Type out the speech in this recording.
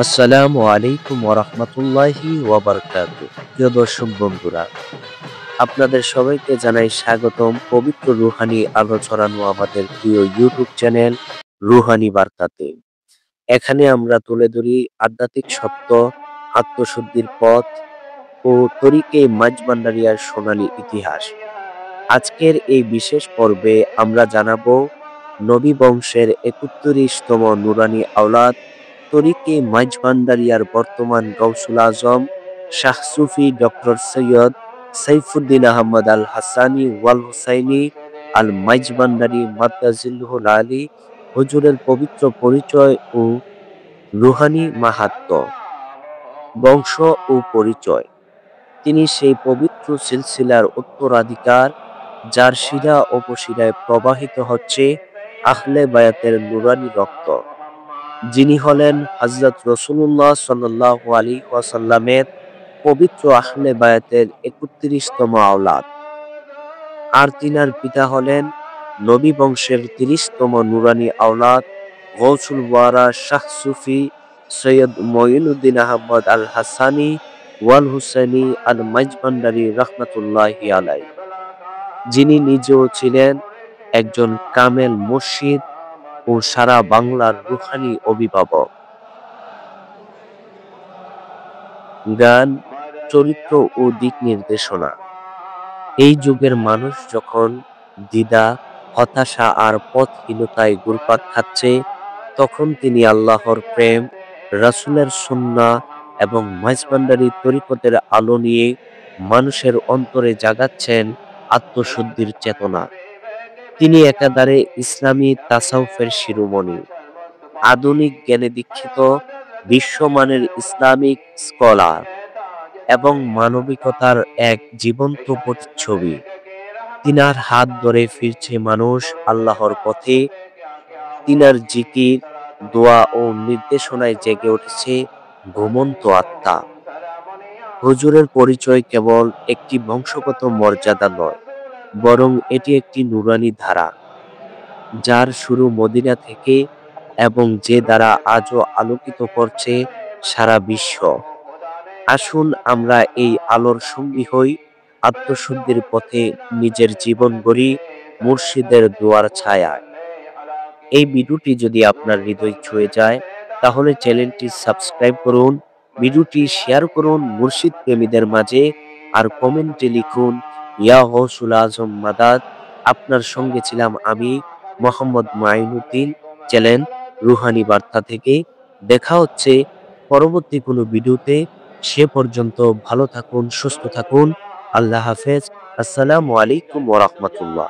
আসসালামু আলাইকুম ওরহমতুল্লাহি ওয়াবারকাতু। প্রিয় দর্শক বন্ধুরা, আপনাদের সবাইকে জানাই স্বাগতম পবিত্র রুহানি আলো ছড়ানো আমাদের প্রিয় ইউটিউব চ্যানেল রুহানি বার্তাতে। এখানে আমরা তুলে ধরি আধ্যাত্মিক সত্য, আত্মশুদ্ধির পথ ও তরিকে মাঝবান্ডারিয়ার সোনালী ইতিহাস। আজকের এই বিশেষ পর্বে আমরা জানাবো নবী বংশের ৩১তম নুরানি আওলাদ তরিকে মাঝভান্ডারিয়ার বর্তমান গৌসুল আজম শাহ সুফি ডক্টর সৈয়দ সাইফুদ্দিন আহমদ আল হাসানি ওয়াল হুসাইনি আল মাঝভান্ডারি মাদ্দাজিল্লুহুল আলী হুজুরের পবিত্র পরিচয় ও রুহানি মাহাত্ম্য। বংশ ও পরিচয়। তিনি সেই পবিত্র সিলসিলার উত্তরাধিকার যার শিরা উপশিরায় প্রবাহিত হচ্ছে আহলে বায়াতের নুরানি রক্ত, যিনি হলেন হযরত রাসূলুল্লাহ সাল্লাল্লাহু আলাইহি ওয়াসাল্লামের পবিত্র আহলে বায়াতের ৩১তম আওলাদ। আর তিনার পিতা হলেন নবী বংশের ৩০তম নুরানি আওলাদ গৌসুল ওয়ারা শাহ সুফি সৈয়দ মঈনুদ্দিন আহমদ আল হাসানি ওয়াল হুসাইনি আল মাঝভান্ডারি রাহমাতুল্লাহি আলাইহি, যিনি নিজেও ছিলেন একজন কামেল মুর্শিদ ও সারা বাংলার রুহানি অভিভাবক। গান, চরিত্র ও দিক নির্দেশনা। এই যুগের মানুষ যখন দ্বিধা, হতাশা আর পথহীনতায় ঘুরপাক খাচ্ছে, তখন তিনি আল্লাহর প্রেম, রাসূলের সুন্নাহ এবং মাঝভান্ডারি তরিকতের আলো নিয়ে মানুষের অন্তরে জাগাচ্ছেন আত্মশুদ্ধির চেতনা। তিনি একাধারে ইসলামী তাসাউফের শিরোমণি, আধুনিক জ্ঞানে দীক্ষিত, বিশ্বমানের ইসলামিক স্কলার এবং মানবিকতার এক জীবন্ত প্রতিচ্ছবি। তিনার হাত ধরে ফিরছে মানুষ আল্লাহর পথে। তিনার জিকির, দোয়া ও নির্দেশনায় জেগে উঠেছে ঘুমন্ত আত্মা। হুজুরের পরিচয় কেবল একটি বংশগত মর্যাদা নয়, বরং এটি একটি নুরানি ধারা, যার শুরু মদিনা থেকে এবং যে দ্বারা আজও আলোকিত করছে সারা বিশ্ব। আসুন আমরা এই আলোর সঙ্গী হই, আত্মশুদ্ধির পথে নিজের জীবন গড়ি মুর্শিদের দোয়ার ছায়ায়। এই ভিডিওটি যদি আপনার হৃদয় ছুঁয়ে যায়, তাহলে চ্যানেলটি সাবস্ক্রাইব করুন, ভিডিওটি শেয়ার করুন মুর্শিদ প্রেমীদের মাঝে, আর কমেন্টে লিখুন ইয়া গৌসুল আজম মাদাদ। আপনার সঙ্গে ছিলাম আমি মোহাম্মদ মাইনুদ্দিন, চ্যানেল রুহানি বার্তা থেকে। দেখা হচ্ছে পরবর্তী কোনো ভিডিওতে। সে পর্যন্ত ভালো থাকুন, সুস্থ থাকুন। আল্লাহ হাফেজ। আসসালামু আলাইকুম ওয়া রাহমাতুল্লাহ।